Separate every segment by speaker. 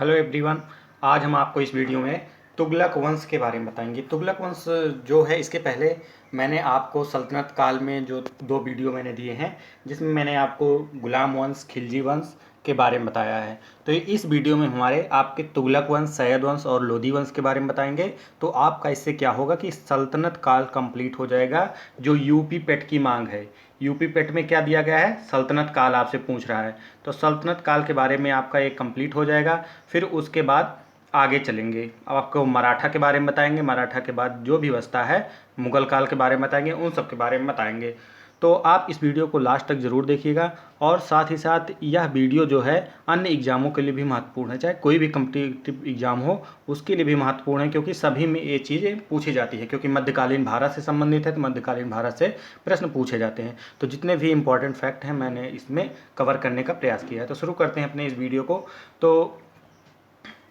Speaker 1: Hello everyone. आज हम आपको इस वीडियो में तुगलक वंश के बारे में बताएंगे। तुगलक वंश जो है, इसके पहले मैंने आपको सल्तनत काल में जो दो वीडियो मैंने दिए हैं, जिसमें मैंने आपको गुलाम वंश, खिलजी वंश के बारे में बताया है। तो इस वीडियो में हमारे आपके तुगलक वंश, सैयद वंश और लोधी वंश के बारे में बताएंगे। तो आपका इससे क्या होगा कि सल्तनत काल कंप्लीट हो जाएगा। जो यूपी पेट की मांग है, यूपी पेट में क्या दिया गया है, सल्तनत काल आपसे पूछ रहा है, तो सल्तनत काल के बारे में आपका एक कंप्लीट हो जाएगा। फिर उसके बाद आगे चलेंगे, अब आपको मराठा के बारे में बताएंगे। मराठा के बाद जो भी बचता है, मुगल काल के बारे में बताएंगे, उन सब के बारे में बताएंगे। तो आप इस वीडियो को लास्ट तक ज़रूर देखिएगा। और साथ ही साथ यह वीडियो जो है अन्य एग्ज़ामों के लिए भी महत्वपूर्ण है, चाहे कोई भी कम्पिटिटिव एग्ज़ाम हो उसके लिए भी महत्वपूर्ण है, क्योंकि सभी में ये चीज़ें पूछी जाती है। क्योंकि मध्यकालीन भारत से संबंधित है, तो मध्यकालीन भारत से प्रश्न पूछे जाते हैं। तो जितने भी इंपॉर्टेंट फैक्ट हैं मैंने इसमें कवर करने का प्रयास किया है। तो शुरू करते हैं अपने इस वीडियो को। तो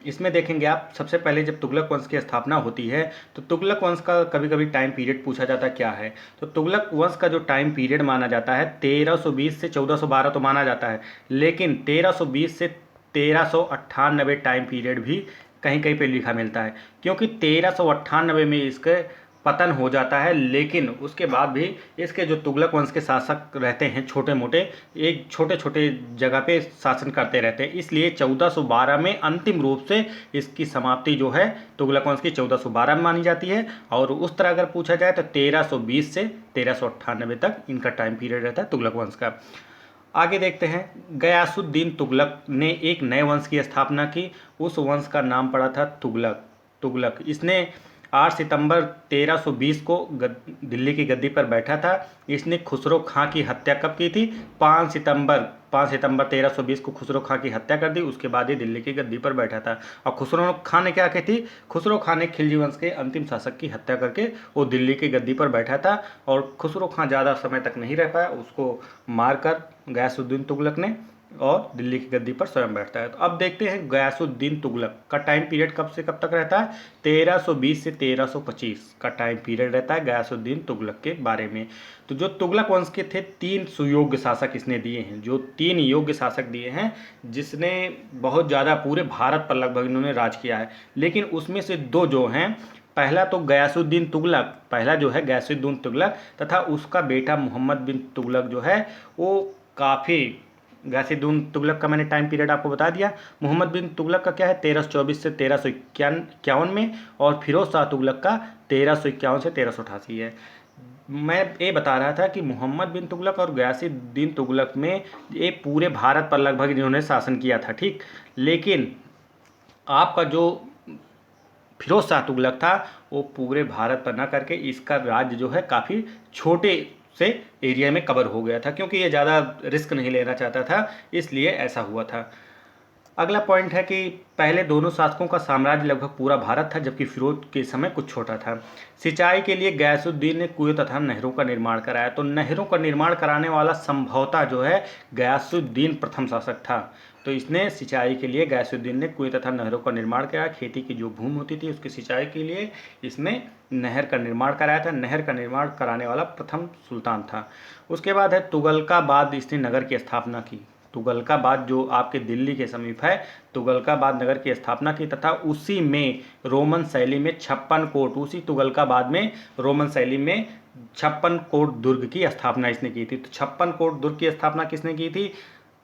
Speaker 1: इसमें देखेंगे आप, सबसे पहले जब तुगलक वंश की स्थापना होती है, तो तुगलक वंश का कभी कभी टाइम पीरियड पूछा जाता है क्या है। तो तुगलक वंश का जो टाइम पीरियड माना जाता है 1320 से 1412 तो माना जाता है, लेकिन 1320 से 1398 टाइम पीरियड भी कहीं कहीं पे लिखा मिलता है, क्योंकि 1398 में इसके पतन हो जाता है। लेकिन उसके बाद भी इसके जो तुगलक वंश के शासक रहते हैं, छोटे मोटे, एक छोटे छोटे जगह पे शासन करते रहते हैं, इसलिए 1412 में अंतिम रूप से इसकी समाप्ति जो है तुगलक वंश की 1412 में मानी जाती है। और उस तरह अगर पूछा जाए तो 1320 से 1398 तक इनका टाइम पीरियड रहता है तुगलक वंश का। आगे देखते हैं, गयासुद्दीन तुगलक ने एक नए वंश की स्थापना की। उस वंश का नाम पड़ा था तुगलक। तुगलक इसने 8 सितंबर 1320 को दिल्ली की गद्दी पर बैठा था। इसने खुसरो खां की हत्या कब की थी? 5 सितंबर 1320 को खुसरो खां की हत्या कर दी। उसके बाद ही दिल्ली की गद्दी पर बैठा था। और खुसरो खां ने क्या की थी? खुसरो खां ने खिलजी वंश के अंतिम शासक की हत्या करके वो दिल्ली की गद्दी पर बैठा था। और खुसरो खां ज़्यादा समय तक नहीं रह पाया, उसको मारकर गयासुद्दीन तुगलक ने, और दिल्ली की गद्दी पर स्वयं बैठता है। तो अब देखते हैं गयासुद्दीन तुगलक का टाइम पीरियड कब से कब तक रहता है। 1320 से 1325 का टाइम पीरियड रहता है गयासुद्दीन तुगलक के बारे में। तो जो तुगलक वंश के थे, 3 सुयोग्य शासक इसने दिए हैं, जो 3 योग्य शासक दिए हैं, जिसने बहुत ज़्यादा पूरे भारत पर लगभग इन्होंने राज किया है। लेकिन उसमें से 2 जो हैं, पहला तो गयासुद्दीन तुगलक, पहला जो है गयासुद्दीन तुगलक, तथा उसका बेटा मोहम्मद बिन तुगलक जो है वो काफ़ी, गयासुद्दीन तुगलक का मैंने टाइम पीरियड आपको बता दिया। मोहम्मद बिन तुगलक का क्या है, 1324 से 1351 में, और फिरोज शाह तुगलक का 1351 से 1388 है। मैं ये बता रहा था कि मोहम्मद बिन तुगलक और गयासुद्दीन तुगलक में ये पूरे भारत पर लगभग इन्होंने शासन किया था, ठीक। लेकिन आपका जो फिरोज शाह तुगलक था, वो पूरे भारत पर न करके इसका राज्य जो है काफ़ी छोटे से एरिया में कवर हो गया था, क्योंकि ये ज़्यादा रिस्क नहीं लेना चाहता था, इसलिए ऐसा हुआ था। अगला पॉइंट है कि पहले दोनों शासकों का साम्राज्य लगभग पूरा भारत था, जबकि फिरोज के समय कुछ छोटा था। सिंचाई के लिए गयासुद्दीन ने कुएं तथा नहरों का निर्माण कराया। तो नहरों का निर्माण कराने वाला संभवतः जो है गयासुद्दीन प्रथम शासक था। तो इसने सिंचाई के लिए, गयासुद्दीन ने कुएं तथा नहरों का निर्माण कराया। खेती की जो भूमि होती थी उसकी सिंचाई के लिए इसने नहर का निर्माण कराया था। नहर का निर्माण कराने वाला प्रथम सुल्तान था। उसके बाद है तुगलकाबाद, इसने नगर की स्थापना की। तुगलकाबाद जो आपके दिल्ली के समीप है, तुगलकाबाद नगर की स्थापना की, तथा उसी में रोमन शैली में 56 कोट, उसी तुगलकाबाद में रोमन शैली में 56 कोट दुर्ग की स्थापना इसने की थी। तो 56 कोट दुर्ग की स्थापना किसने की थी?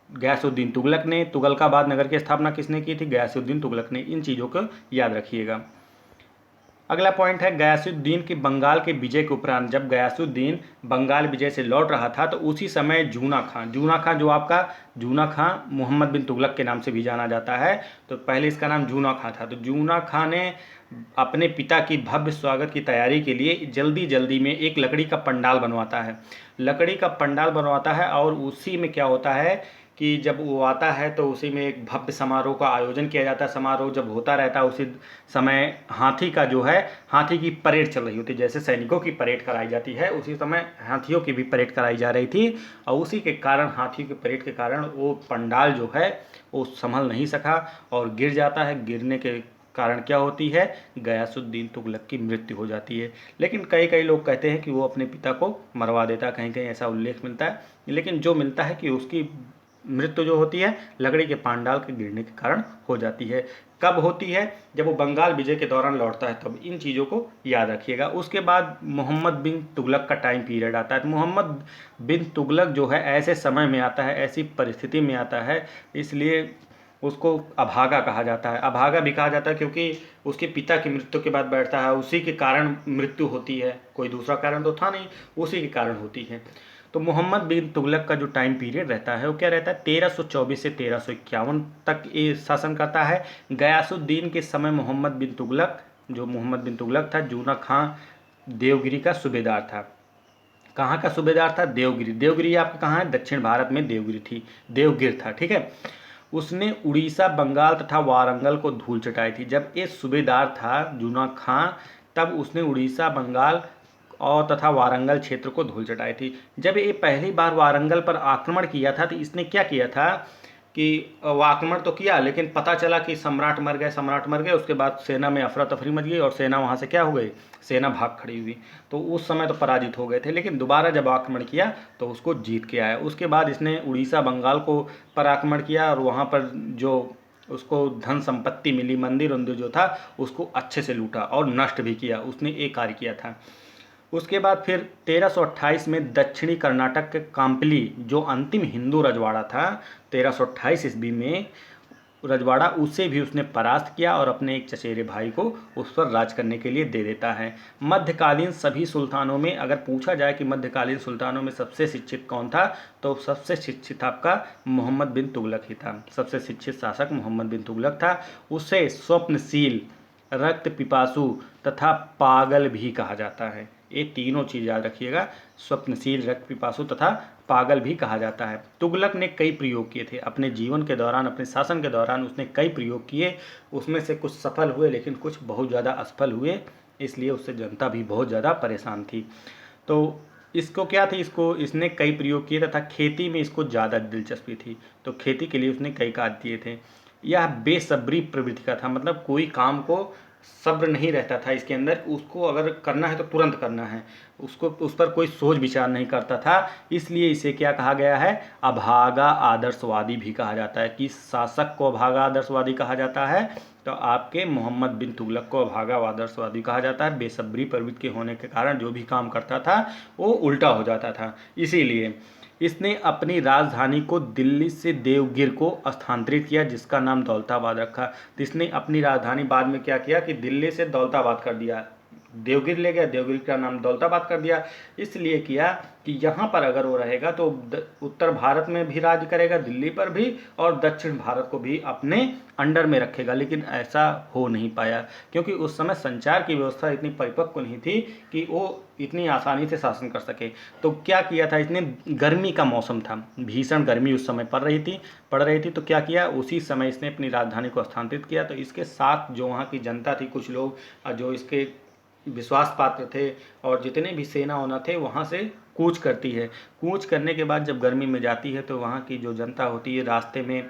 Speaker 1: गयासुद्दीन तुगलक ने। तुगलकाबाद नगर की स्थापना किसने की थी? गयासुद्दीन तुगलक ने। इन चीज़ों को याद रखिएगा। अगला पॉइंट है, गयासुद्दीन के बंगाल के विजय के उपरांत, जब गयासुद्दीन बंगाल विजय से लौट रहा था, तो उसी समय जूना खां, जूना खां जो आपका, जूना खां मोहम्मद बिन तुगलक के नाम से भी जाना जाता है, तो पहले इसका नाम जूना खां था। तो जूना खां ने अपने पिता की भव्य स्वागत की तैयारी के लिए जल्दी जल्दी में एक लकड़ी का पंडाल बनवाता है। लकड़ी का पंडाल बनवाता है, और उसी में क्या होता है कि जब वो आता है तो उसी में एक भव्य समारोह का आयोजन किया जाता है। समारोह जब होता रहता है, उसी समय हाथी का जो है, हाथी की परेड चल रही होती है। जैसे सैनिकों की परेड कराई जाती है, उसी समय हाथियों की भी परेड कराई जा रही थी। और उसी के कारण, हाथियों की परेड के कारण, वो पंडाल जो है वो संभल नहीं सका और गिर जाता है। गिरने के कारण क्या होती है, गयासुद्दीन तुगलक की मृत्यु हो जाती है। लेकिन कई कई लोग कहते हैं कि वो अपने पिता को मरवा देता, कहीं कहीं ऐसा उल्लेख मिलता है। लेकिन जो मिलता है कि उसकी मृत्यु जो होती है लकड़ी के पांडाल के गिरने के कारण हो जाती है। कब होती है? जब वो बंगाल विजय के दौरान लौटता है तब। इन चीज़ों को याद रखिएगा। उसके बाद मोहम्मद बिन तुगलक का टाइम पीरियड आता है। तो मोहम्मद बिन तुगलक जो है ऐसे समय में आता है, ऐसी परिस्थिति में आता है, इसलिए उसको अभागा कहा जाता है। अभागा भी कहा जाता है क्योंकि उसके पिता की मृत्यु के बाद बैठता है, उसी के कारण मृत्यु होती है, कोई दूसरा कारण तो था नहीं, उसी के कारण होती है। तो मोहम्मद बिन तुगलक का जो टाइम पीरियड रहता है वो क्या रहता है? 1324 से 1351 तक ये शासन करता है। गयासुद्दीन के समय मोहम्मद बिन तुगलक, जो मोहम्मद बिन तुगलक था, जूना खां देवगिरी का सूबेदार था। कहाँ का सूबेदार था? देवगिरी। देवगिरी आपका कहाँ है? दक्षिण भारत में देवगिरी थी, देवगिर था, ठीक है। उसने उड़ीसा, बंगाल तथा वारंगल को धूल चटाई थी। जब ये सूबेदार था जूना खां, तब उसने उड़ीसा, बंगाल और तथा वारंगल क्षेत्र को धूल चटाई थी। जब ये पहली बार वारंगल पर आक्रमण किया था तो इसने क्या किया था कि वो आक्रमण तो किया, लेकिन पता चला कि सम्राट मर गए। उसके बाद सेना में अफरा तफरी मच गई और सेना वहाँ से क्या हो गई? सेना भाग खड़ी हुई। तो उस समय तो पराजित हो गए थे, लेकिन दोबारा जब आक्रमण किया तो उसको जीत के आया। उसके बाद इसने उड़ीसा, बंगाल को पर आक्रमण किया और वहाँ पर जो उसको धन संपत्ति मिली, मंदिर उंदिर जो था उसको अच्छे से लूटा और नष्ट भी किया। उसने एक कार्य किया था। उसके बाद फिर 1328 में दक्षिणी कर्नाटक के काम्पली, जो अंतिम हिंदू रजवाड़ा था 1328 ईस्वी में रजवाड़ा, उसे भी उसने परास्त किया और अपने एक चचेरे भाई को उस पर राज करने के लिए दे देता है। मध्यकालीन सभी सुल्तानों में अगर पूछा जाए कि मध्यकालीन सुल्तानों में सबसे शिक्षित कौन था, तो सबसे शिक्षित आपका मोहम्मद बिन तुगलक ही था। सबसे शिक्षित शासक मोहम्मद बिन तुगलक था। उसे स्वप्नशील, रक्त पिपासु तथा पागल भी कहा जाता है। ये तीनों चीज़ याद रखिएगा, स्वप्नशील, रक्त पिपासु तथा पागल भी कहा जाता है। तुगलक ने कई प्रयोग किए थे अपने जीवन के दौरान, अपने शासन के दौरान उसने कई प्रयोग किए। उसमें से कुछ सफल हुए लेकिन कुछ बहुत ज़्यादा असफल हुए, इसलिए उससे जनता भी बहुत ज़्यादा परेशान थी। तो इसको क्या थी, इसने कई प्रयोग किए तथा खेती में इसको ज़्यादा दिलचस्पी थी, तो खेती के लिए उसने कई कार्य किए थे। यह बेसब्री प्रवृत्ति का था, मतलब कोई काम को सब्र नहीं रहता था इसके अंदर, उसको अगर करना है तो तुरंत करना है, उसको उस पर कोई सोच विचार नहीं करता था। इसलिए इसे क्या कहा गया है? अभागा आदर्शवादी भी कहा जाता है। कि शासक को अभागा आदर्शवादी कहा जाता है, तो आपके मोहम्मद बिन तुगलक को अभागा आदर्शवादी कहा जाता है। बेसब्री प्रवृत्ति के होने के कारण जो भी काम करता था वो उल्टा हो जाता था। इसीलिए इसने अपनी राजधानी को दिल्ली से देवगिर को स्थानांतरित किया, जिसका नाम दौलताबाद रखा। तो इसने अपनी राजधानी बाद में क्या किया कि दिल्ली से दौलताबाद कर दिया, देवगिर ले गया, देवगिर का नाम दौलताबाद कर दिया। इसलिए किया कि यहाँ पर अगर वो रहेगा तो उत्तर भारत में भी राज करेगा, दिल्ली पर भी, और दक्षिण भारत को भी अपने अंडर में रखेगा। लेकिन ऐसा हो नहीं पाया क्योंकि उस समय संचार की व्यवस्था इतनी परिपक्व नहीं थी कि वो इतनी आसानी से शासन कर सके। तो क्या किया था इसने? गर्मी का मौसम था, भीषण गर्मी उस समय पड़ रही थी, तो क्या किया, उसी समय इसने अपनी राजधानी को स्थानांतरित किया। तो इसके साथ जो वहाँ की जनता थी, कुछ लोग जो इसके विश्वास पात्र थे और जितने भी सेना होना थे वहाँ से कूच करती है। कूच करने के बाद जब गर्मी में जाती है तो वहाँ की जो जनता होती है रास्ते में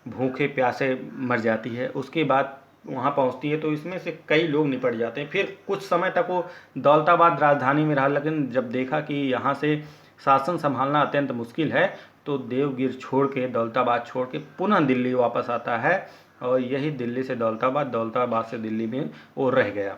Speaker 1: भूखे प्यासे मर जाती है। उसके बाद वहाँ पहुँचती है तो इसमें से कई लोग निपट जाते हैं। फिर कुछ समय तक वो दौलताबाद राजधानी में रहा, लेकिन जब देखा कि यहाँ से शासन संभालना अत्यंत मुश्किल है तो देवगिर छोड़ के, दौलताबाद छोड़ के पुनः दिल्ली वापस आता है और यही दिल्ली से दौलताबाद, दौलताबाद से दिल्ली में वो रह गया।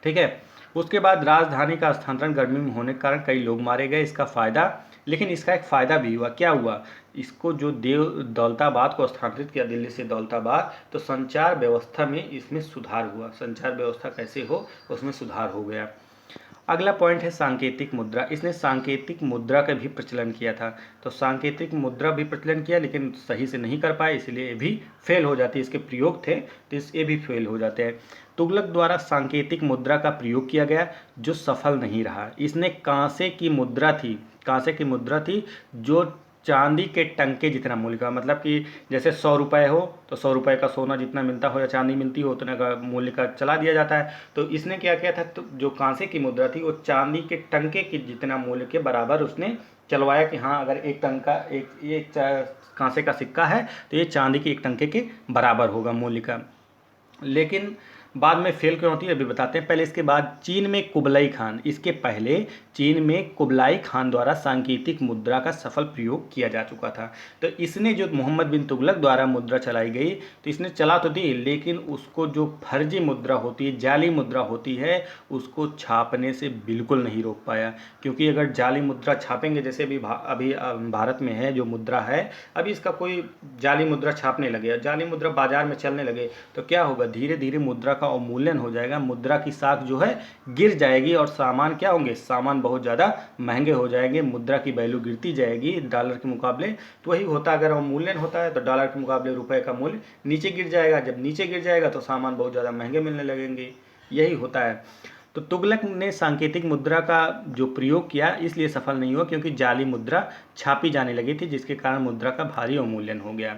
Speaker 1: ठीक है। उसके बाद राजधानी का स्थानांतरण गर्मी में होने के कारण कई लोग मारे गए, इसका फ़ायदा, लेकिन इसका एक फ़ायदा भी हुआ। क्या हुआ? इसको जो दौलताबाद को स्थानांतरित किया दिल्ली से दौलताबाद, तो संचार व्यवस्था में इसमें सुधार हुआ। संचार व्यवस्था कैसे हो, उसमें सुधार हो गया। अगला पॉइंट है सांकेतिक मुद्रा। इसने सांकेतिक मुद्रा का भी प्रचलन किया था। तो सांकेतिक मुद्रा भी प्रचलन किया लेकिन सही से नहीं कर पाए, इसलिए ये भी फेल हो जाती है। इसके प्रयोग थे तो ये भी फेल हो जाते हैं। तुगलक द्वारा सांकेतिक मुद्रा का प्रयोग किया गया जो सफल नहीं रहा। इसने कांसे की मुद्रा थी जो चांदी के टंके जितना मूल्य का, मतलब कि जैसे 100 रुपये हो तो 100 रुपये का सोना जितना मिलता हो या चांदी मिलती हो उतना का मूल्य का चला दिया जाता है। तो इसने क्या किया था, तो जो कांसे की मुद्रा थी वो चांदी के टंके के जितना मूल्य के बराबर उसने चलवाया कि हाँ अगर एक टंका एक कांसे का सिक्का है तो ये चांदी के एक टंके के बराबर होगा मूल्य का। लेकिन बाद में फेल क्यों होती है अभी बताते हैं। पहले इसके बाद चीन में कुबलई खान, इसके पहले चीन में कुबलाई खान द्वारा सांकेतिक मुद्रा का सफल प्रयोग किया जा चुका था। तो इसने जो मोहम्मद बिन तुगलक द्वारा मुद्रा चलाई गई, तो इसने चला तो दी, लेकिन उसको जो फर्जी मुद्रा होती है, जाली मुद्रा होती है, उसको छापने से बिल्कुल नहीं रोक पाया। क्योंकि अगर जाली मुद्रा छापेंगे, जैसे अभी भारत में है जो मुद्रा है, अभी इसका कोई जाली मुद्रा छापने लगे, जाली मुद्रा बाजार में चलने लगे, तो क्या होगा, धीरे धीरे मुद्रा का अवमूल्यन हो जाएगा, मुद्रा की साख जो है गिर जाएगी और सामान क्या होंगे, सामान बहुत ज़्यादा महंगे हो जाएंगे, मुद्रा की वैल्यू गिरती जाएगी डॉलर के मुकाबले। तो वही होता है, अगर अवमूल्यन होता है तो डॉलर के मुकाबले रुपए का मूल्य नीचे गिर जाएगा, जब नीचे गिर जाएगा तो सामान बहुत ज़्यादा महंगे मिलने लगेंगे, यही होता है। तो तुगलक ने सांकेतिक मुद्रा का जो प्रयोग किया इसलिए सफल नहीं हुआ, क्योंकि जाली मुद्रा छापी जाने लगी थी, जिसके कारण मुद्रा का भारी अवमूल्यन हो गया।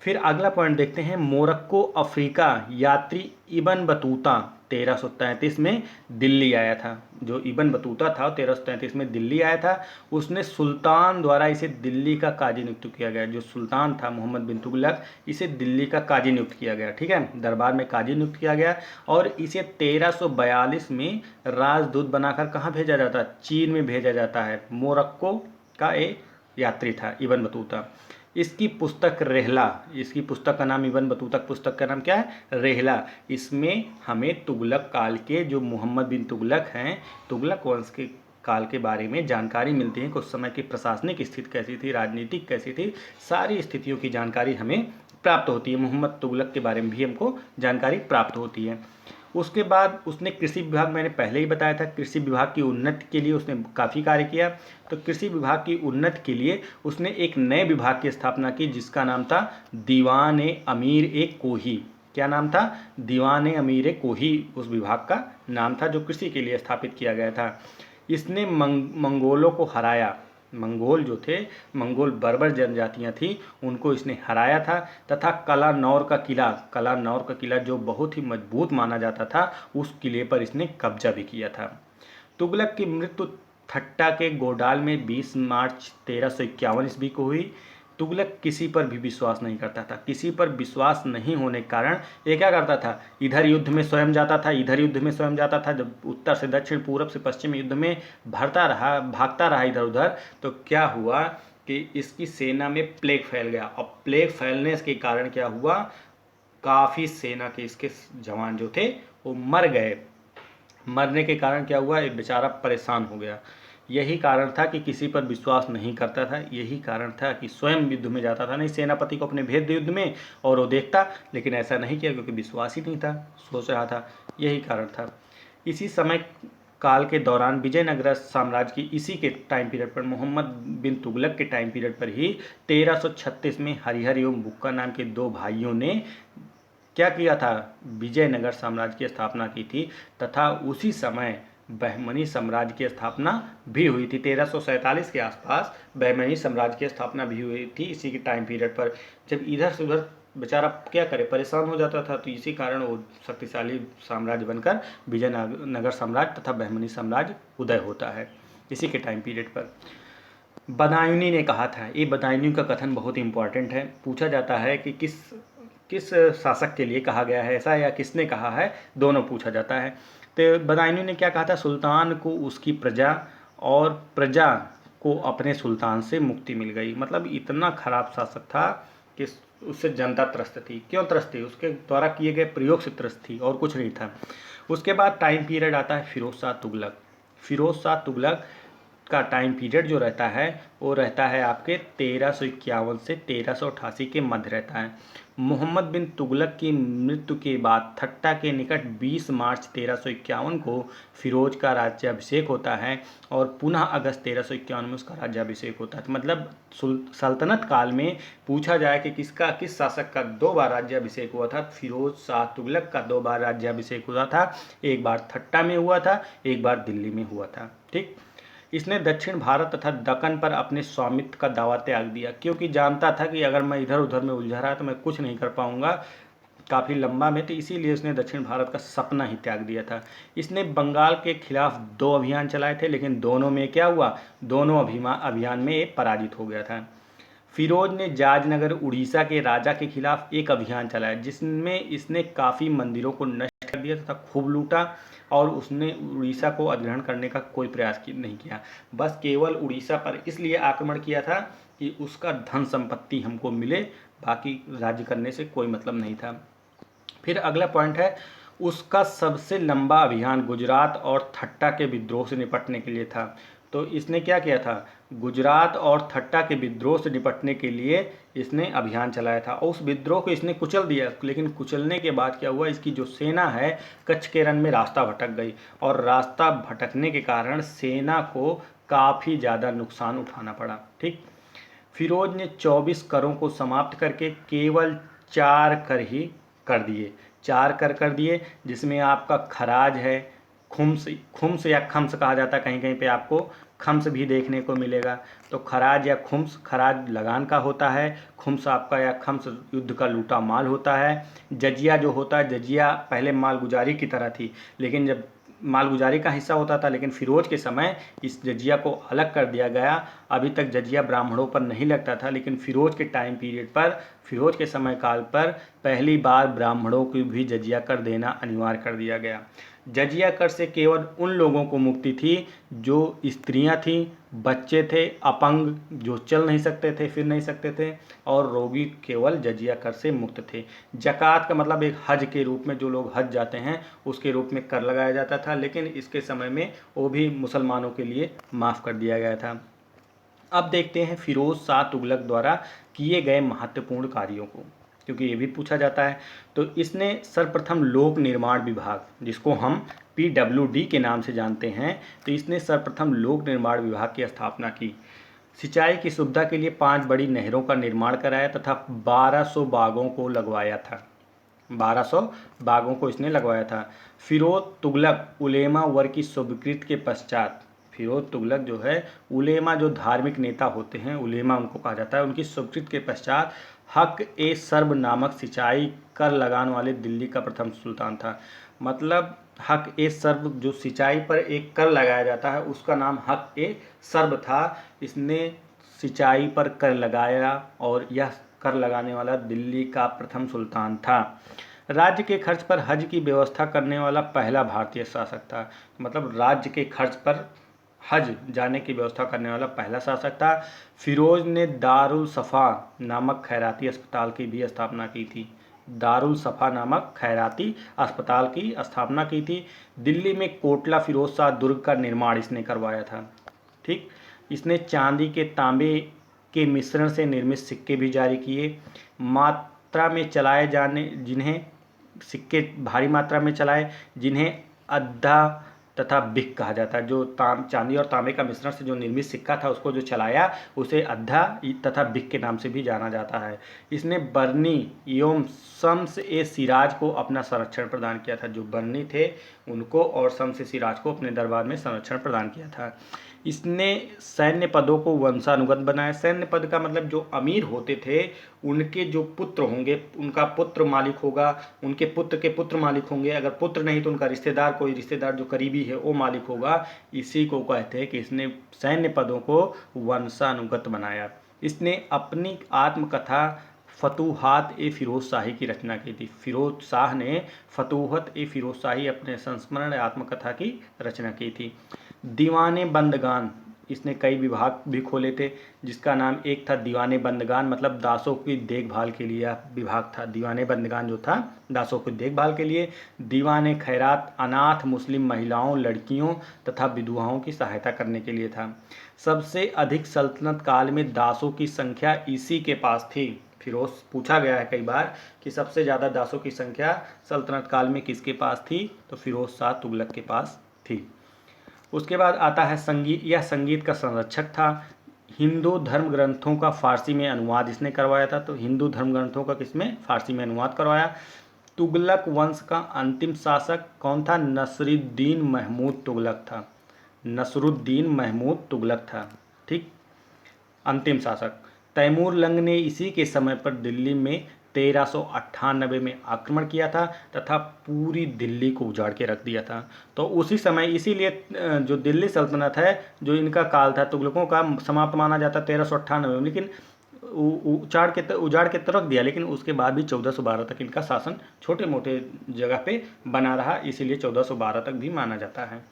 Speaker 1: फिर अगला पॉइंट देखते हैं, मोरक्को अफ्रीका यात्री इबन बतूता 1333 में दिल्ली आया था। जो इबन बतूता था 1333 में दिल्ली आया था, उसने सुल्तान द्वारा इसे दिल्ली का काजी नियुक्त किया गया। जो सुल्तान था मोहम्मद बिन तुगलक, इसे दिल्ली का काजी नियुक्त किया गया, ठीक है, दरबार में काजी नियुक्त किया गया। और इसे 1342 में राजदूत बनाकर कहाँ भेजा जाता है, चीन में भेजा जाता है। मोरक्को का एक यात्री था इबन बतूता। इसकी पुस्तक रेहला, इसकी पुस्तक का नाम, इबन बतूता पुस्तक का नाम क्या है, रेहला। इसमें हमें तुगलक काल के जो मोहम्मद बिन तुगलक हैं, तुगलक वंश के काल के बारे में जानकारी मिलती है कि उस समय की प्रशासनिक स्थिति कैसी थी, राजनीतिक कैसी थी, सारी स्थितियों की जानकारी हमें प्राप्त होती है। मोहम्मद तुगलक के बारे में भी हमको जानकारी प्राप्त होती है। उसके बाद उसने कृषि विभाग, मैंने पहले ही बताया था, कृषि विभाग की उन्नति के लिए उसने काफ़ी कार्य किया। तो कृषि विभाग की उन्नति के लिए उसने एक नए विभाग की स्थापना की, जिसका नाम था दीवान अमीर ए कोही। क्या नाम था, दीवान अमीर ए कोही उस विभाग का नाम था, जो कृषि के लिए स्थापित किया गया था। इसने मंगोलों को हराया। मंगोल जो थे, मंगोल बर्बर जनजातियां थी, उनको इसने हराया था। तथा कलानौर का किला जो बहुत ही मजबूत माना जाता था, उस किले पर इसने कब्जा भी किया था। तुगलक की मृत्यु ठट्टा के गोडाल में 20 मार्च 1351 ईस्वी को हुई। तुगलक किसी पर भी विश्वास नहीं करता था। किसी पर विश्वास नहीं होने के कारण ये क्या करता था, इधर युद्ध में स्वयं जाता था, इधर युद्ध में स्वयं जाता था। जब उत्तर से दक्षिण, पूरब से पश्चिम युद्ध में भागता रहा इधर उधर, तो क्या हुआ कि इसकी सेना में प्लेग फैल गया। और प्लेग फैलने के कारण क्या हुआ, काफ़ी सेना के इसके जवान जो थे वो मर गए। मरने के कारण क्या हुआ, एक बेचारा परेशान हो गया। यही कारण था कि किसी पर विश्वास नहीं करता था, यही कारण था कि स्वयं युद्ध में जाता था नहीं, सेनापति को अपने भेज दे युद्ध में और वो देखता, लेकिन ऐसा नहीं किया क्योंकि विश्वास ही नहीं था, सोच रहा था, यही कारण था। इसी समय काल के दौरान विजयनगर साम्राज्य की इसी के टाइम पीरियड पर, मोहम्मद बिन तुगलक के टाइम पीरियड पर ही 1336 में हरिहर एवं बुक्का नाम के दो भाइयों ने क्या किया था, विजयनगर साम्राज्य की स्थापना की थी। तथा उसी समय बहमनी साम्राज्य की स्थापना भी हुई थी। 1347 के आसपास बहमनी साम्राज्य की स्थापना भी हुई थी, इसी के टाइम पीरियड पर। जब इधर से उधर बेचारा क्या करे, परेशान हो जाता था, तो इसी कारण वो शक्तिशाली साम्राज्य बनकर विजयनगर साम्राज्य तथा बहमनी साम्राज्य उदय होता है, इसी के टाइम पीरियड पर। बदायूनी ने कहा था, ये बदायूनी का कथन बहुत इंपॉर्टेंट है, पूछा जाता है कि किस शासक के लिए कहा गया है ऐसा, या किसने कहा है, दोनों पूछा जाता है। तो बदायूनी ने क्या कहा था, सुल्तान को उसकी प्रजा और प्रजा को अपने सुल्तान से मुक्ति मिल गई। मतलब इतना खराब शासक था कि उससे जनता त्रस्त थी। क्यों त्रस्त थी, उसके द्वारा किए गए प्रयोग से त्रस्त थी, और कुछ नहीं था। उसके बाद टाइम पीरियड आता है फिरोज शाह तुगलक। फिरोज शाह तुगलक का टाइम पीरियड जो रहता है वो रहता है आपके 1351 से 1388 के मध्य रहता है। मोहम्मद बिन तुगलक की मृत्यु के बाद ठट्टा के निकट 20 मार्च 1351 को फिरोज का राज्याभिषेक होता है, और पुनः अगस्त 1351 में उसका राज्याभिषेक होता है। मतलब सल्तनत काल में पूछा जाए कि किस शासक का 2 बार राज्याभिषेक हुआ था, फिरोज शाह तुगलक का 2 बार राज्याभिषेक हुआ था। एक बार ठट्टा में हुआ था, एक बार दिल्ली में हुआ था। ठीक, इसने दक्षिण भारत तथा दक्कन पर अपने स्वामित्व का दावा त्याग दिया, क्योंकि जानता था कि अगर मैं इधर उधर में उलझा रहा तो मैं कुछ नहीं कर पाऊंगा काफ़ी लंबा में, तो इसीलिए उसने दक्षिण भारत का सपना ही त्याग दिया था। इसने बंगाल के खिलाफ 2 अभियान चलाए थे, लेकिन दोनों में क्या हुआ, दोनों अभियान में ये पराजित हो गया था। फिरोज ने जाजनगर उड़ीसा के राजा के खिलाफ एक अभियान चलाया, जिसमें इसने काफ़ी मंदिरों को नष्ट कर दिया तथा खूब लूटा। और उसने उड़ीसा को अधिग्रहण करने का कोई प्रयास नहीं किया। बस केवल उड़ीसा पर इसलिए आक्रमण किया था कि उसका धन संपत्ति हमको मिले, बाकी राज्य करने से कोई मतलब नहीं था। फिर अगला पॉइंट है, उसका सबसे लंबा अभियान गुजरात और ठट्टा के विद्रोह से निपटने के लिए था। तो इसने क्या किया था, गुजरात और ठट्टा के विद्रोह से निपटने के लिए इसने अभियान चलाया था और उस विद्रोह को इसने कुचल दिया। लेकिन कुचलने के बाद क्या हुआ, इसकी जो सेना है कच्छ के रण में रास्ता भटक गई और रास्ता भटकने के कारण सेना को काफ़ी ज़्यादा नुकसान उठाना पड़ा। ठीक, फिरोज ने 24 करों को समाप्त करके केवल 4 कर ही कर दिए, 4 कर दिए, जिसमें आपका खराज है, खुम्स या खम्स कहा जाता है, कहीं कहीं पे आपको खम्स भी देखने को मिलेगा। तो खराज या खुम्स, खराज लगान का होता है, खुम्स आपका या खम्स युद्ध का लूटा माल होता है। जजिया जो होता है, जजिया पहले मालगुजारी की तरह थी, लेकिन जब मालगुजारी का हिस्सा होता था, लेकिन फिरोज के समय इस जजिया को अलग कर दिया गया। अभी तक जजिया ब्राह्मणों पर नहीं लगता था, लेकिन फिरोज के टाइम पीरियड पर, फिरोज के समय काल पर पहली बार ब्राह्मणों को भी जजिया कर देना अनिवार्य कर दिया गया। जजिया कर से केवल उन लोगों को मुक्ति थी जो स्त्रियां थीं, बच्चे थे, अपंग जो चल नहीं सकते थे, फिर नहीं सकते थे, और रोगी केवल जजिया कर से मुक्त थे। जक़ात का मतलब एक हज के रूप में, जो लोग हज जाते हैं उसके रूप में कर लगाया जाता था, लेकिन इसके समय में वो भी मुसलमानों के लिए माफ़ कर दिया गया था। अब देखते हैं फिरोज शाह तुगलक द्वारा किए गए महत्वपूर्ण कार्यों को, क्योंकि ये भी पूछा जाता है। तो इसने सर्वप्रथम लोक निर्माण विभाग, जिसको हम PWD के नाम से जानते हैं, तो इसने सर्वप्रथम लोक निर्माण विभाग की स्थापना की। सिंचाई की सुविधा के लिए 5 बड़ी नहरों का निर्माण कराया तथा 1200 बागों को लगवाया था, 1200 बागों को इसने लगवाया था। फिरोज तुगलक उलेमा वर्ग की स्वीकृति के पश्चात, फिरोज तुगलक जो है, उलेमा जो धार्मिक नेता होते हैं, उलेमा उनको कहा जाता है, उनकी स्वीकृति के पश्चात हक ए सर्ब नामक सिंचाई कर लगाने वाले दिल्ली का प्रथम सुल्तान था। मतलब हक ए सर्ब जो सिंचाई पर एक कर लगाया जाता है, उसका नाम हक ए सर्ब था। इसने सिंचाई पर कर लगाया और यह कर लगाने वाला दिल्ली का प्रथम सुल्तान था। राज्य के खर्च पर हज की व्यवस्था करने वाला पहला भारतीय शासक था। मतलब राज्य के खर्च पर हज जाने की व्यवस्था करने वाला पहला शासक था। फिरोज ने दारुल सफ़ा नामक खैराती अस्पताल की भी स्थापना की थी, दारुल सफ़ा नामक खैराती अस्पताल की स्थापना की थी। दिल्ली में कोटला फिरोज शाह दुर्ग का निर्माण इसने करवाया था। ठीक, इसने चांदी के तांबे के मिश्रण से निर्मित सिक्के भी जारी किए। मात्रा में चलाए जाने, जिन्हें सिक्के भारी मात्रा में चलाए, जिन्हें अद्धा तथा बिक कहा जाता है। जो चांदी और तांबे का मिश्रण से जो निर्मित सिक्का था, उसको जो चलाया उसे अद्धा तथा बिक के नाम से भी जाना जाता है। इसने बर्नी एवं शम्स ए सिराज को अपना संरक्षण प्रदान किया था। जो बर्नी थे उनको और शम्स ए सिराज को अपने दरबार में संरक्षण प्रदान किया था। इसने सैन्य पदों को वंशानुगत बनाया। सैन्य पद का मतलब जो अमीर होते थे उनके जो पुत्र होंगे, उनका पुत्र मालिक होगा, उनके पुत्र के पुत्र मालिक होंगे, अगर पुत्र नहीं तो उनका रिश्तेदार, कोई रिश्तेदार जो करीबी है वो मालिक होगा। इसी को कहते हैं कि इसने सैन्य पदों को वंशानुगत बनाया। इसने अपनी आत्मकथा फतूहात ए फिरोज शाही की रचना की थी। फिरोज शाह ने फतूहत ए फिरोज शाही अपने संस्मरण आत्मकथा की रचना की थी। दीवाने बंदगान, इसने कई विभाग भी खोले थे, जिसका नाम एक था दीवाने बंदगान, मतलब दासों की देखभाल के लिए विभाग था। दीवाने बंदगान जो था दासों की देखभाल के लिए। दीवाने खैरात अनाथ मुस्लिम महिलाओं, लड़कियों तथा विधवाओं की सहायता करने के लिए था। सबसे अधिक सल्तनत काल में दासों की संख्या इसी के पास थी। फिरोज पूछा गया है कई बार कि सबसे ज़्यादा दासों की संख्या सल्तनत काल में किसके पास थी, तो फिरोज शाह तुगलक के पास थी। उसके बाद आता है संगीत। यह संगीत का संरक्षक था। हिंदू धर्म ग्रंथों का फारसी में अनुवाद इसने करवाया था। तो हिंदू धर्म ग्रंथों का किसमें, फारसी में अनुवाद करवाया। तुगलक वंश का अंतिम शासक कौन था, नसरुद्दीन महमूद तुगलक था। नसरुद्दीन महमूद तुगलक था। ठीक, अंतिम शासक। तैमूर लंग ने इसी के समय पर दिल्ली में 1398 में आक्रमण किया था तथा पूरी दिल्ली को उजाड़ के रख दिया था। तो उसी समय, इसीलिए जो दिल्ली सल्तनत है, जो इनका काल था तुगलकों का, समाप्त माना जाता 1398 में, लेकिन उजाड़ के तो रख दिया, लेकिन उसके बाद भी 1412 तक इनका शासन छोटे मोटे जगह पे बना रहा, इसीलिए 1412 तक भी माना जाता है।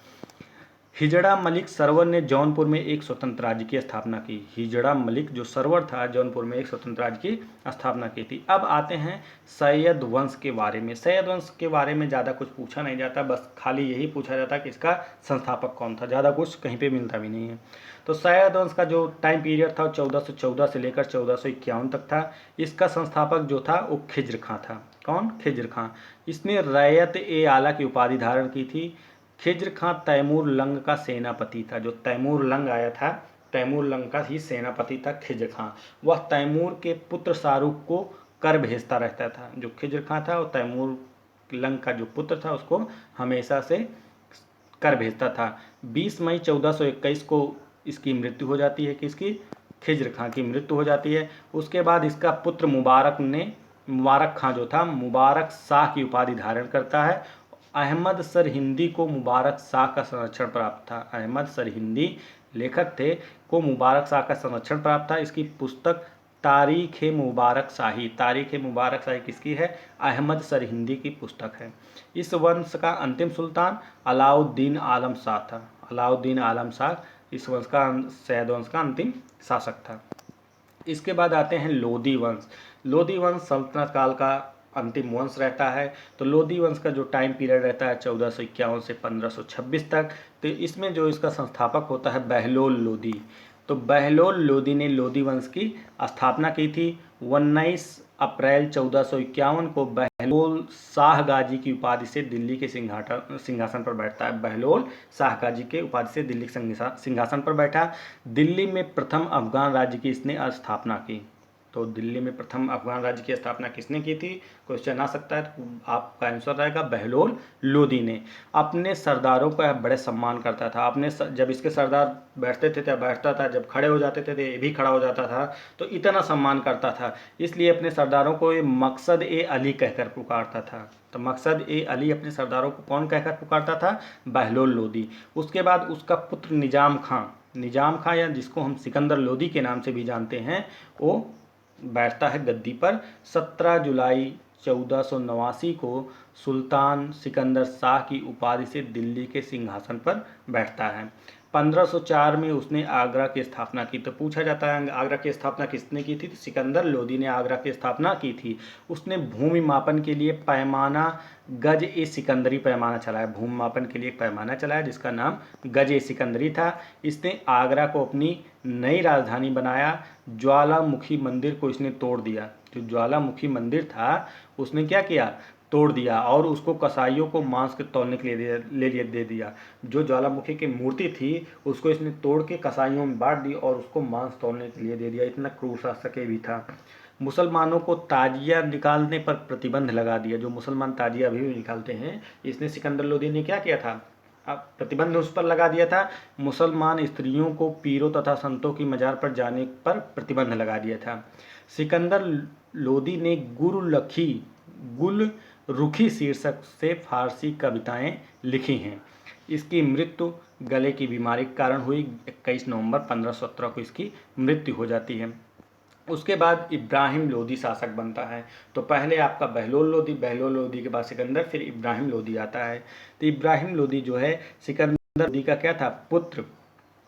Speaker 1: हिजड़ा मलिक सरवर ने जौनपुर में एक स्वतंत्र राज्य की स्थापना की। हिजड़ा मलिक जो सरवर था जौनपुर में एक स्वतंत्र राज्य की स्थापना की थी। अब आते हैं सैयद वंश के बारे में। सैयद वंश के बारे में ज़्यादा कुछ पूछा नहीं जाता, बस खाली यही पूछा जाता कि इसका संस्थापक कौन था, ज़्यादा कुछ कहीं पे मिलता भी नहीं है। तो सैयद वंश का जो टाइम पीरियड था 1414 से लेकर 1451 तक था। इसका संस्थापक जो था वो खिज्र खां था। कौन? खिज्र खां। इसने रैयत ए आला की उपाधि धारण की थी। खिज्र खां तैमूर लंग का सेनापति था। जो तैमूर लंग आया था, तैमूर लंग का ही सेनापति था खिज्र खां। वह तैमूर के पुत्र शाहरुख को कर भेजता रहता था। जो खिज्र खां था वो तैमूर लंग का जो पुत्र था उसको हमेशा से कर भेजता था। 20 मई 1421 को इसकी मृत्यु हो जाती है। किसकी? खिज्र खां की मृत्यु हो जाती है। उसके बाद इसका पुत्र मुबारक खां जो था मुबारक शाह की उपाधि धारण करता है। अहमद सर हिंदी को मुबारक शाह का संरक्षण प्राप्त था। अहमद सर हिंदी लेखक थे, को मुबारक शाह का संरक्षण प्राप्त था। इसकी पुस्तक तारीख ए मुबारक शाही। तारीख ए मुबारक शाही किसकी है? अहमद सर हिंदी की पुस्तक है। इस वंश का अंतिम सुल्तान अलाउद्दीन आलम शाह था। अलाउद्दीन आलम शाह इस वंश का, सैयद वंश का अंतिम शासक था। इसके बाद आते हैं लोदी वंश। लोदी वंश सल्तनत काल का अंतिम वंश रहता है। तो लोदी वंश का जो टाइम पीरियड रहता है 1451 से 1526 तक। तो इसमें जो इसका संस्थापक होता है बहलोल लोदी। तो बहलोल लोदी ने लोदी वंश की स्थापना की थी। 19 अप्रैल 1451 को बहलोल शाह गाजी की उपाधि से दिल्ली के सिंहासन पर बैठता है। बहलोल शाह गाजी के उपाधि से दिल्ली के सिंहासन पर बैठा। दिल्ली में प्रथम अफगान राज्य की इसने स्थापना की। तो दिल्ली में प्रथम अफगान राज्य की स्थापना किसने की थी? क्वेश्चन आ सकता है, तो आपका आंसर रहेगा बहलोल लोदी ने। अपने सरदारों का बड़े सम्मान करता था। जब इसके सरदार बैठते थे तो बैठता था, जब खड़े हो जाते थे तो ये भी खड़ा हो जाता था। तो इतना सम्मान करता था, इसलिए अपने सरदारों को ये मकसद ए अली कहकर पुकारता था। तो मकसद ए अली अपने सरदारों को कौन कहकर पुकारता था? बहलोल लोदी। उसके बाद उसका पुत्र निजाम खां या जिसको हम सिकंदर लोदी के नाम से भी जानते हैं, वो बैठता है गद्दी पर। 17 जुलाई 1489 को सुल्तान सिकंदर शाह की उपाधि से दिल्ली के सिंहासन पर बैठता है। 1504 में उसने आगरा की स्थापना की। तो पूछा जाता है आगरा की स्थापना किसने की थी? तो सिकंदर लोदी ने आगरा की स्थापना की थी। उसने भूमि मापन के लिए पैमाना गज ए सिकंदरी पैमाना चलाया। भूमि मापन के लिए एक पैमाना चलाया जिसका नाम गज ए सिकंदरी था। इसने आगरा को अपनी नई राजधानी बनाया। ज्वालामुखी मंदिर को इसने तोड़ दिया। जो ज्वालामुखी मंदिर था उसने क्या किया? तोड़ दिया, और उसको कसाईयों को मांस के तौलने के लिए दे दिया। जो ज्वालामुखी की मूर्ति थी उसको इसने तोड़ के कसाईयों में बांट दी और उसको मांस तौलने के लिए दे दिया। इतना क्रूर शासक भी था। मुसलमानों को ताजिया निकालने पर प्रतिबंध लगा दिया। जो मुसलमान ताजिया अभी भी निकालते हैं, इसने सिकंदर लोदी ने क्या किया था? प्रतिबंध उस पर लगा दिया था। मुसलमान स्त्रियों को पीरों तथा संतों की मजार पर जाने पर प्रतिबंध लगा दिया था। सिकंदर लोदी ने गुल रुखी शीर्षक से फारसी कविताएं लिखी हैं। इसकी मृत्यु गले की बीमारी के कारण हुई। 21 नवंबर 1517 को इसकी मृत्यु हो जाती है। उसके बाद इब्राहिम लोदी शासक बनता है। तो पहले आपका बहलोल लोदी के बाद सिकंदर, फिर इब्राहिम लोदी आता है। तो इब्राहिम लोदी जो है सिकंदर लोदी का क्या था? पुत्र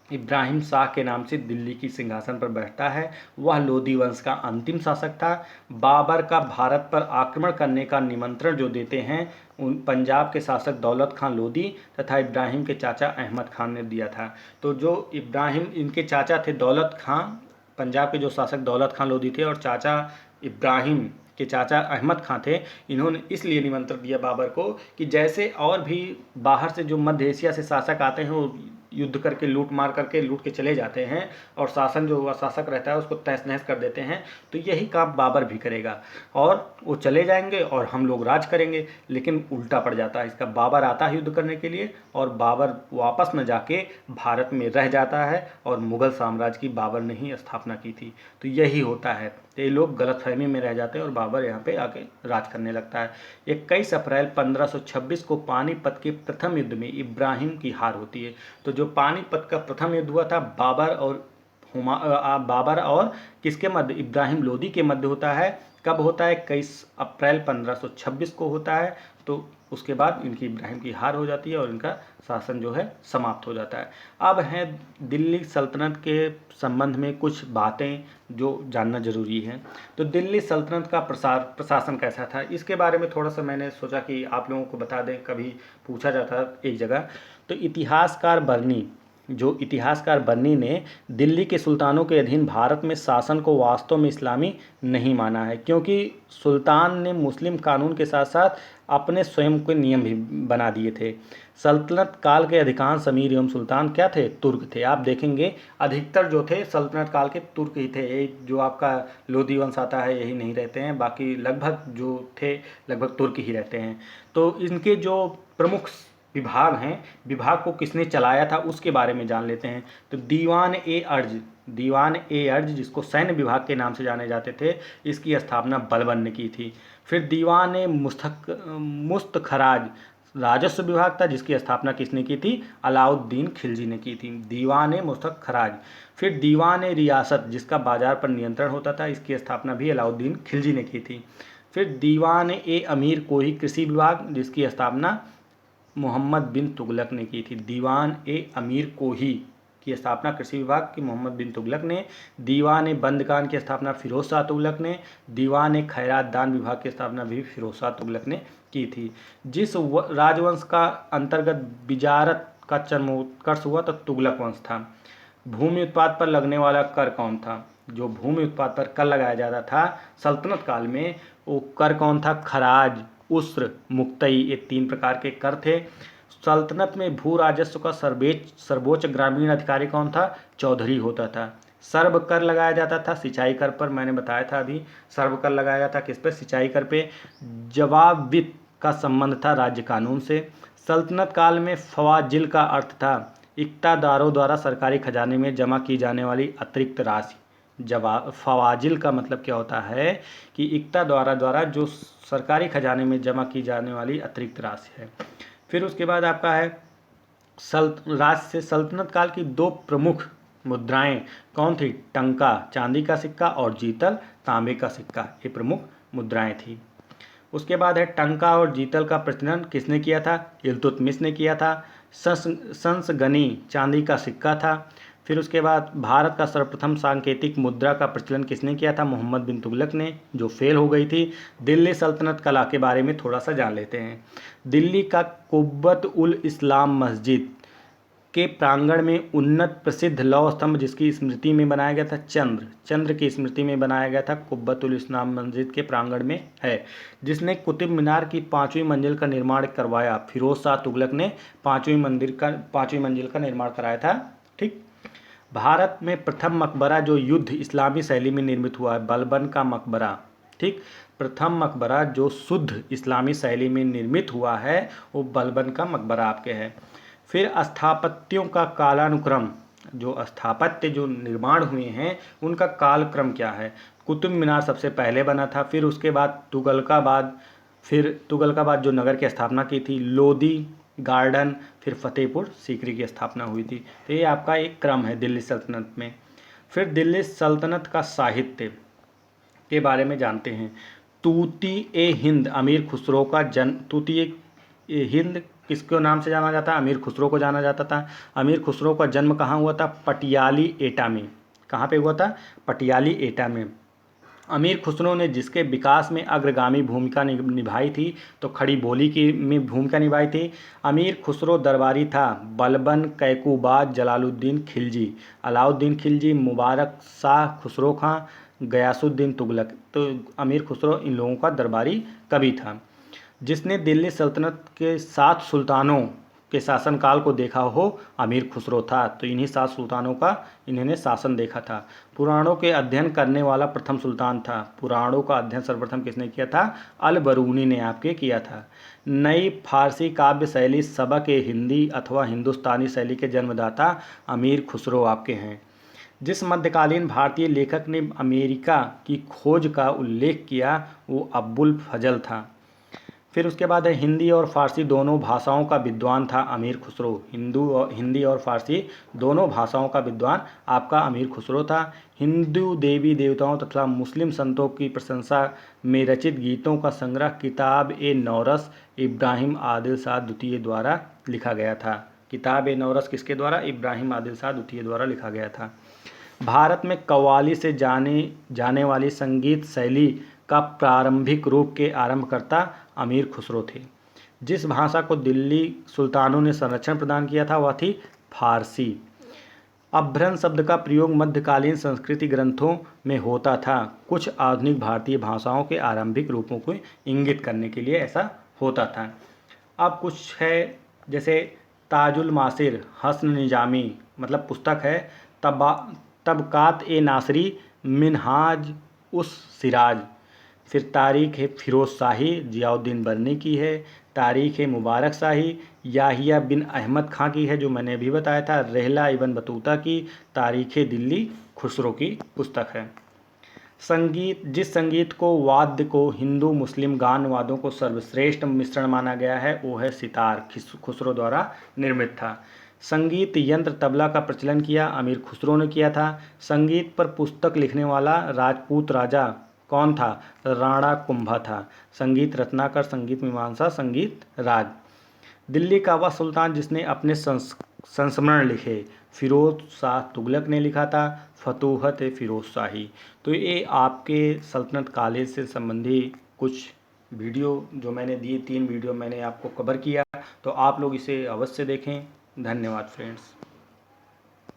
Speaker 1: इब्राहिम शाह के नाम से दिल्ली की सिंहासन पर बैठता है। वह लोदी वंश का अंतिम शासक था। बाबर का भारत पर आक्रमण करने का निमंत्रण जो देते हैं उन पंजाब के शासक दौलत खां लोदी तथा इब्राहिम के चाचा अहमद खान ने दिया था। तो जो इब्राहिम इनके चाचा थे दौलत खां, पंजाब के जो शासक दौलत खां लोदी थे, और चाचा इब्राहिम के चाचा अहमद खां थे। इन्होंने इसलिए निमंत्रण दिया बाबर को कि जैसे और भी बाहर से जो मध्य एशिया से शासक आते हैं वो युद्ध करके लूट के चले जाते हैं और शासन जो शासक रहता है उसको तहस नहस कर देते हैं। तो यही काम बाबर भी करेगा, और वो चले जाएंगे और हम लोग राज करेंगे। लेकिन उल्टा पड़ जाता है इसका। बाबर आता है युद्ध करने के लिए और बाबर वापस न जाके भारत में रह जाता है, और मुगल साम्राज्य की बाबर ने ही स्थापना की थी। तो यही होता है, ये लोग गलतफहमी में रह जाते हैं और बाबर यहाँ पे आके राज करने लगता है। 21 अप्रैल 1526 को पानीपत के प्रथम युद्ध में इब्राहिम की हार होती है। तो जो पानीपत का प्रथम युद्ध हुआ था बाबर और बाबर और किसके मध्य, इब्राहिम लोदी के मध्य होता है। कब होता है, 21 अप्रैल 1526 को होता है। तो उसके बाद इनकी इब्राहिम की हार हो जाती है और इनका शासन जो है समाप्त हो जाता है। अब है दिल्ली सल्तनत के संबंध में कुछ बातें जो जानना जरूरी है। तो दिल्ली सल्तनत का प्रशासन कैसा था, इसके बारे में थोड़ा सा मैंने सोचा कि आप लोगों को बता दें, कभी पूछा जाता है एक जगह। तो इतिहासकार बर्नी ने दिल्ली के सुल्तानों के अधीन भारत में शासन को वास्तव में इस्लामी नहीं माना है, क्योंकि सुल्तान ने मुस्लिम कानून के साथ साथ अपने स्वयं के नियम भी बना दिए थे। सल्तनत काल के अधिकांश अमीर एवं सुल्तान क्या थे, तुर्क थे। आप देखेंगे अधिकतर जो थे सल्तनत काल के तुर्क ही थे। एक जो आपका लोधी वंश आता है यही नहीं रहते हैं, बाकी लगभग जो थे लगभग तुर्क ही रहते हैं। तो इनके जो प्रमुख विभाग हैं, विभाग को किसने चलाया था उसके बारे में जान लेते हैं। तो दीवान ए अर्ज जिसको सैन्य विभाग के नाम से जाने जाते थे, इसकी स्थापना बलबन ने की थी। फिर दीवान मुस्तखराज राजस्व विभाग था, जिसकी स्थापना किसने की थी, अलाउद्दीन खिलजी ने की थी, दीवान मुस्तखराज। फिर दीवान रियासत जिसका बाजार पर नियंत्रण होता था, इसकी स्थापना भी अलाउद्दीन खिलजी ने की थी। फिर दीवान ए अमीर कोही कृषि विभाग, जिसकी स्थापना मोहम्मद बिन तुगलक ने की थी। दीवान ए अमीर कोही की स्थापना कृषि विभाग की मोहम्मद बिन तुगलक ने। दीवान बंदगान की स्थापना फिरोज शाह तुगलक ने। दीवान खैरात दान विभाग की स्थापना भी फिरोज शाह तुगलक ने की थी। जिस राजवंश का अंतर्गत विजारत का जन्मोत्कर्ष हुआ तो तुगलक वंश था। भूमि उत्पाद पर लगने वाला कर कौन था, जो भूमि उत्पाद पर कर लगाया जाता था सल्तनत काल में, वो कर कौन था, खराज, उस्र, मुक्तई, ये 3 प्रकार के कर थे। सल्तनत में भू राजस्व का सर्वोच्च ग्रामीण अधिकारी कौन था, चौधरी होता था। सर्व कर लगाया जाता था सिंचाई कर पर, मैंने बताया था अभी, सर्व कर लगाया जाता किस पे, सिंचाई कर पे। जवाब वित्त का संबंध था राज्य कानून से। सल्तनत काल में फवाजिल का अर्थ था इक्तादारों द्वारा सरकारी खजाने में जमा की जाने वाली अतिरिक्त राशि। फवाजिल का मतलब क्या होता है कि इक्ता द्वारा जो सरकारी खजाने में जमा की जाने वाली अतिरिक्त राशि है। फिर उसके बाद आपका है सल्तनत काल की 2 प्रमुख मुद्राएं कौन थी, टंका चांदी का सिक्का और जीतल तांबे का सिक्का, ये प्रमुख मुद्राएं थी। उसके बाद है टंका और जीतल का प्रचलन किसने किया था, इल्तुतमिश ने किया था। संसगनी चांदी का सिक्का था। फिर उसके बाद भारत का सर्वप्रथम सांकेतिक मुद्रा का प्रचलन किसने किया था, मोहम्मद बिन तुगलक ने, जो फेल हो गई थी। दिल्ली सल्तनत कला के बारे में थोड़ा सा जान लेते हैं। दिल्ली का कुब्बत उल इस्लाम मस्जिद के प्रांगण में उन्नत प्रसिद्ध लौह स्तंभ जिसकी स्मृति में बनाया गया था, चंद्र की स्मृति में बनाया गया था, कुब्बत उल इस्लाम मस्जिद के प्रांगण में है। जिसने कुतुब मीनार की 5वीं मंजिल का निर्माण करवाया, फिरोज शाह तुगलक ने 5वीं मंजिल का निर्माण कराया था। ठीक। भारत में प्रथम मकबरा जो युद्ध इस्लामी शैली में निर्मित हुआ है, बलबन का मकबरा। ठीक, प्रथम मकबरा जो शुद्ध इस्लामी शैली में निर्मित हुआ है वो बलबन का मकबरा आपके है। फिर स्थापत्यों का कालानुक्रम, जो स्थापत्य जो निर्माण हुए हैं उनका कालक्रम क्या है। कुतुब मीनार सबसे पहले बना था, फिर उसके बाद तुगलकाबाद जो नगर की स्थापना की थी, लोदी गार्डन, फिर फतेहपुर सीकरी की स्थापना हुई थी। तो ये आपका एक क्रम है दिल्ली सल्तनत में। फिर दिल्ली सल्तनत का साहित्य के बारे में जानते हैं। तूती ए हिंद अमीर खुसरो का जन्म, तूती ए हिंद किसके नाम से जाना जाता है, अमीर खुसरो को जाना जाता था। अमीर खुसरो का जन्म कहाँ हुआ था, पटियाली एटा में। कहाँ पे हुआ था, पटियाली एटा में। अमीर खुसरो ने जिसके विकास में अग्रगामी भूमिका निभाई थी तो खड़ी बोली की में भूमिका निभाई थी। अमीर खुसरो दरबारी था बलबन, कैकूबाद, जलालुद्दीन खिलजी, अलाउद्दीन खिलजी, मुबारक शाह, खुसरो खां, गयासुद्दीन तुगलक। तो अमीर खुसरो इन लोगों का दरबारी कवि था। जिसने दिल्ली सल्तनत के 7 सुल्तानों के शासनकाल को देखा हो अमीर खुसरो था। तो इन्हीं 7 सुल्तानों का इन्होंने शासन देखा था। पुराणों के अध्ययन करने वाला प्रथम सुल्तान था। पुराणों का अध्ययन सर्वप्रथम किसने किया था, अल बरूनी ने आपके किया था। नई फारसी काव्य शैली सबक ए हिंदी अथवा हिंदुस्तानी शैली के जन्मदाता अमीर खुसरो आपके हैं। जिस मध्यकालीन भारतीय लेखक ने अमेरिका की खोज का उल्लेख किया वो अब्बुल फजल था। फिर उसके बाद है हिंदी और फारसी दोनों भाषाओं का विद्वान था अमीर खुसरो। हिंदी और फारसी दोनों भाषाओं का विद्वान आपका अमीर खुसरो था। हिंदू देवी देवताओं तथा मुस्लिम संतों की प्रशंसा में रचित गीतों का संग्रह किताब ए नौरस इब्राहिम आदिल शाह द्वितीय द्वारा लिखा गया था। किताब ए नौरस किसके द्वारा? इब्राहिम आदिल शाह द्वितीय द्वारा लिखा गया था। भारत में कव्वाली से जाने वाली संगीत शैली का प्रारंभिक रूप के आरंभकर्ता अमीर खुसरो थे। जिस भाषा को दिल्ली सुल्तानों ने संरक्षण प्रदान किया था वह थी फारसी। अभ्रंश शब्द का प्रयोग मध्यकालीन संस्कृति ग्रंथों में होता था। कुछ आधुनिक भारतीय भाषाओं के आरंभिक रूपों को इंगित करने के लिए ऐसा होता था। अब कुछ है जैसे ताजुल मासिर हसन निजामी मतलब पुस्तक है, तबकात ए नासरी मिनहाज उस सिराज। फिर तारीख़ है फ़िरोज़ शाही ज़ियाउद्दीन बर्नी की है। तारीख़ है मुबारक शाही याहिया बिन अहमद खां की है जो मैंने अभी बताया था। रहला इबन बतूता की। तारीख़ दिल्ली खुसरो की पुस्तक है। संगीत, जिस संगीत को वाद्य को हिंदू मुस्लिम गान वाद्यों को सर्वश्रेष्ठ मिश्रण माना गया है वो है सितार, खुसरो द्वारा निर्मित था। संगीत यंत्र तबला का प्रचलन किया अमीर खुसरो ने किया था। संगीत पर पुस्तक लिखने वाला राजपूत राजा कौन था? राणा कुंभा था। संगीत रत्नाकर, संगीत मीमांसा, संगीत राज। दिल्ली का वह सुल्तान जिसने अपने संस्मरण लिखे, फ़िरोज़ शाह तुगलक ने लिखा था। फतूहत फ़िरोज़ शाही। तो ये आपके सल्तनत काल से संबंधी कुछ वीडियो जो मैंने दिए, 3 वीडियो मैंने आपको कवर किया, तो आप लोग इसे अवश्य देखें। धन्यवाद फ्रेंड्स।